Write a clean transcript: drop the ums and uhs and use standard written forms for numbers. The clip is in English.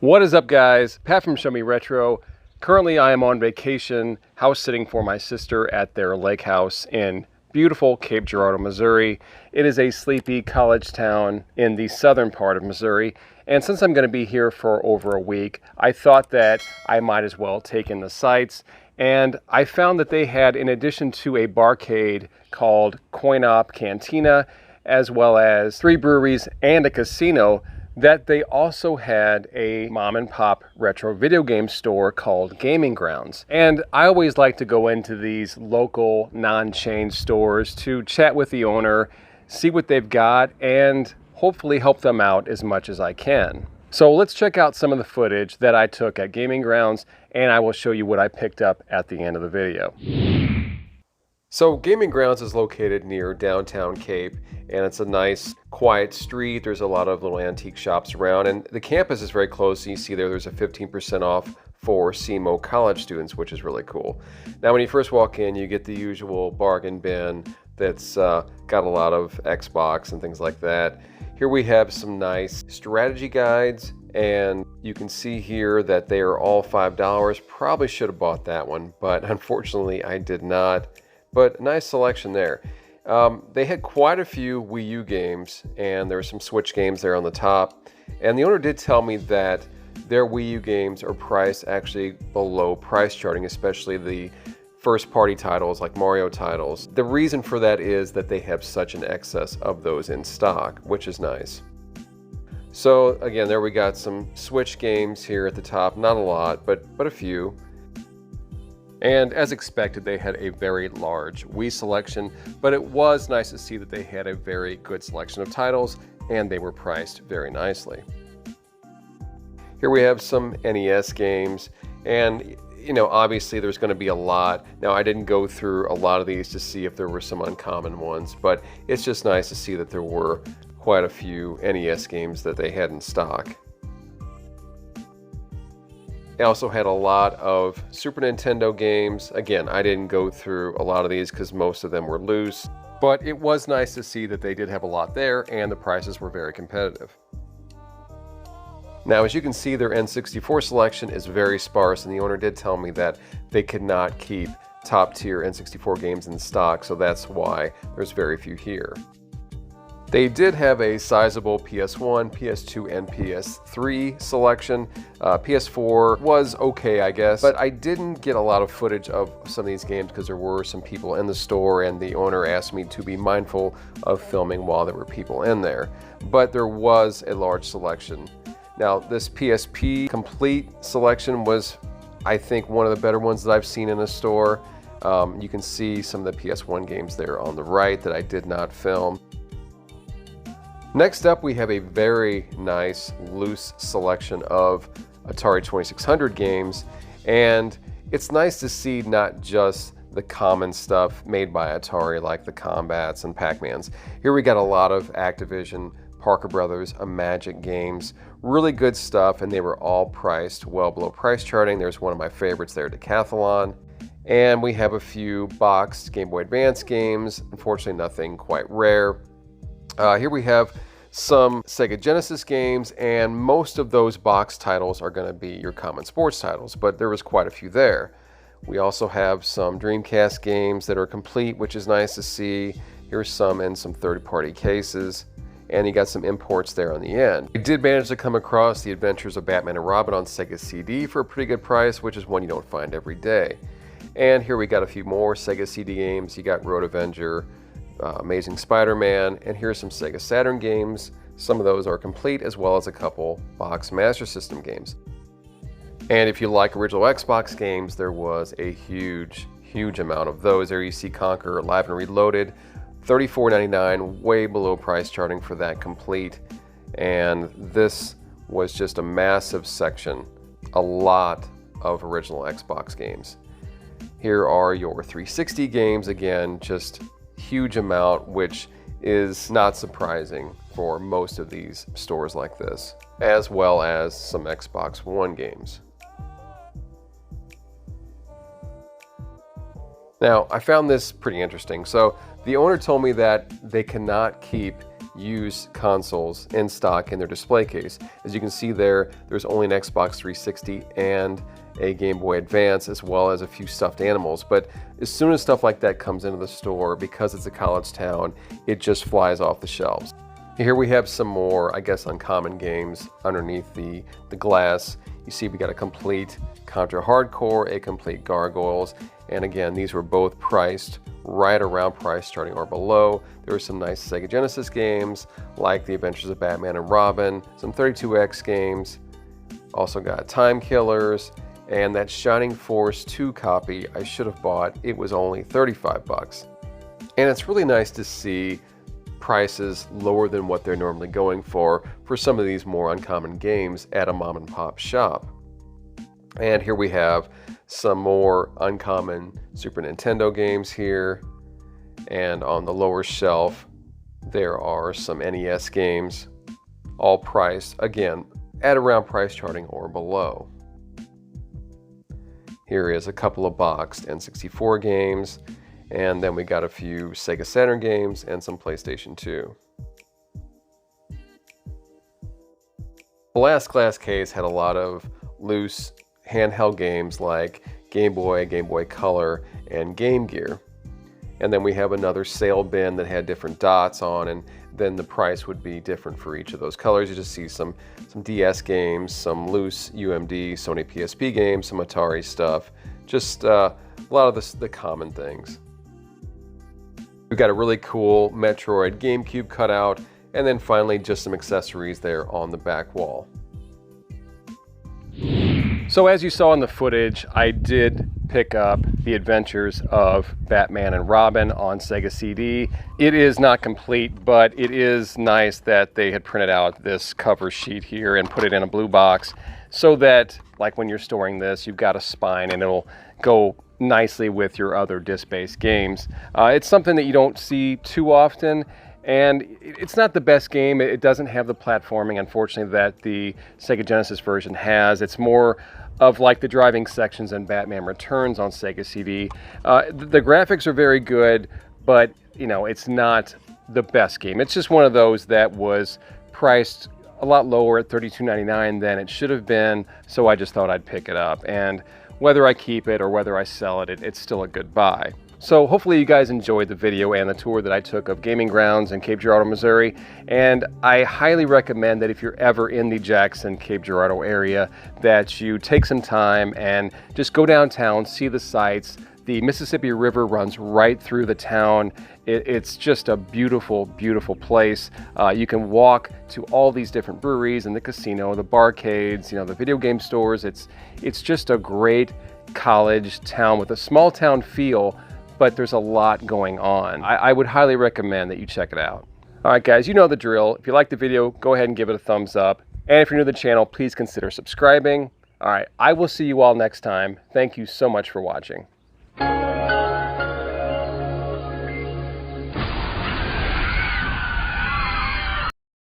What is up, guys? Pat from Show Me Retro. Currently I am on vacation, house sitting for my sister at their lake house in beautiful Cape Girardeau, Missouri. It is a sleepy college town in the southern part of Missouri, and since I'm going to be here for over a week, I thought that I might as well take in the sights. And I found that they had, in addition to a barcade called Coin Op Cantina, as well as 3 breweries and a casino, that they also had a mom and pop retro video game store called Gaming Grounds. And I always like to go into these local non-chain stores to chat with the owner, see what they've got, and hopefully help them out as much as I can. So let's check out some of the footage that I took at Gaming Grounds, and I will show you what I picked up at the end of the video. So Gaming Grounds is located near downtown Cape, and it's a nice quiet street. There's a lot of little antique shops around, and the campus is very close. You see there's a 15% off for CMO college students, which is really cool. Now when you first walk in, you get the usual bargain bin that's got a lot of Xbox and things like that. Here we have some nice strategy guides, and you can see here that they are all $5. Probably should have bought that one, but unfortunately I did not. But nice selection there. They had quite a few Wii U games, and there were some Switch games there on the top. And the owner did tell me that their Wii U games are priced actually below price charting, especially the first party titles like Mario titles. The reason for that is that they have such an excess of those in stock, which is nice. So again, there we got some Switch games here at the top. Not a lot, but a few. And as expected, they had a very large Wii selection, but it was nice to see that they had a very good selection of titles, and they were priced very nicely. Here we have some NES games, and you know, obviously there's going to be a lot. Now, I didn't go through a lot of these to see if there were some uncommon ones, but it's just nice to see that there were quite a few NES games that they had in stock. They also had a lot of Super Nintendo games. Again, I didn't go through a lot of these because most of them were loose, but it was nice to see that they did have a lot there and the prices were very competitive. Now, as you can see, their N64 selection is very sparse, and the owner did tell me that they could not keep top tier N64 games in stock, so that's why there's very few here. They did have a sizable PS1, PS2, and PS3 selection. PS4 was okay, I guess, but I didn't get a lot of footage of some of these games because there were some people in the store, and the owner asked me to be mindful of filming while there were people in there. But there was a large selection. Now, this PSP complete selection was, I think, one of the better ones that I've seen in a store. You can see some of the PS1 games there on the right that I did not film. Next up, we have a very nice loose selection of Atari 2600 games, and it's nice to see not just the common stuff made by Atari like the Combats and Pac-Mans. Here we got a lot of Activision, Parker Brothers, Magic games, really good stuff, and they were all priced well below price charting. There's one of my favorites there, Decathlon. And we have a few boxed Game Boy Advance games, unfortunately nothing quite rare. Here we have some Sega Genesis games, and most of those box titles are going to be your common sports titles, but there was quite a few there. We also have some Dreamcast games that are complete, which is nice to see. Here's some in some third-party cases, and you got some imports there on the end. I did manage to come across The Adventures of Batman and Robin on Sega CD for a pretty good price, which is one you don't find every day. And here we got a few more Sega CD games. You got Road Avenger, Amazing Spider-Man, and here's some Sega Saturn games. Some of those are complete, as well as a couple box Master System games. And if you like original Xbox games, there was a huge amount of those. There you see Conquer Live and Reloaded, $34.99, way below price charting for that complete. And this was just a massive section, a lot of original Xbox games. Here are your 360 games, again, just huge amount, which is not surprising for most of these stores like this, as well as some Xbox One games. Now, I found this pretty interesting. So the owner told me that they cannot keep used consoles in stock in their display case. As you can see there, there's only an Xbox 360 and a Game Boy Advance, as well as a few stuffed animals. But as soon as stuff like that comes into the store, because it's a college town, it just flies off the shelves. Here we have some more, I guess, uncommon games underneath the glass. You see we got a complete Contra Hardcore, a complete Gargoyles, and again, these were both priced right around price starting or below. There were some nice Sega Genesis games, like The Adventures of Batman and Robin, some 32X games, also got Time Killers, and that Shining Force 2 copy I should have bought. It was only 35 bucks. And it's really nice to see prices lower than what they're normally going for some of these more uncommon games at a mom and pop shop. And here we have some more uncommon Super Nintendo games here. And on the lower shelf, there are some NES games, all priced, again, at around price charting or below. Here is a couple of boxed N64 games, and then we got a few Sega Saturn games and some PlayStation 2. The last glass case had a lot of loose handheld games like Game Boy, Game Boy Color, and Game Gear. And then we have another sale bin that had different dots on, and then the price would be different for each of those colors. You just see some DS games, some loose UMD, Sony PSP games, some Atari stuff, just a lot of the common things. We've got a really cool Metroid GameCube cutout, and then finally just some accessories there on the back wall. So as you saw in the footage, I did pick up The Adventures of Batman and Robin on Sega CD. It is not complete, but it is nice that they had printed out this cover sheet here and put it in a blue box so that, like when you're storing this, you've got a spine and it'll go nicely with your other disc-based games. It's something that you don't see too often, and it's not the best game. It doesn't have the platforming, unfortunately, that the Sega Genesis version has. It's more of like the driving sections in Batman Returns on Sega CD. The graphics are very good, but you know, it's not the best game. It's just one of those that was priced a lot lower at $32.99 than it should have been, so I just thought I'd pick it up. And whether I keep it or whether I sell it, it's still a good buy. So hopefully you guys enjoyed the video and the tour that I took of gaming grounds in Cape Girardeau, Missouri. And I highly recommend that if you're ever in the Jackson, Cape Girardeau area, that you take some time and just go downtown, see the sights. The Mississippi River runs right through the town. It's just a beautiful, beautiful place. You can walk to all these different breweries and the casino, the barcades, you know, the video game stores. It's just a great college town with a small town feel, but there's a lot going on. I would highly recommend that you check it out. All right, guys, you know the drill. If you like the video, go ahead and give it a thumbs up. And if you're new to the channel, please consider subscribing. All right, I will see you all next time. Thank you so much for watching.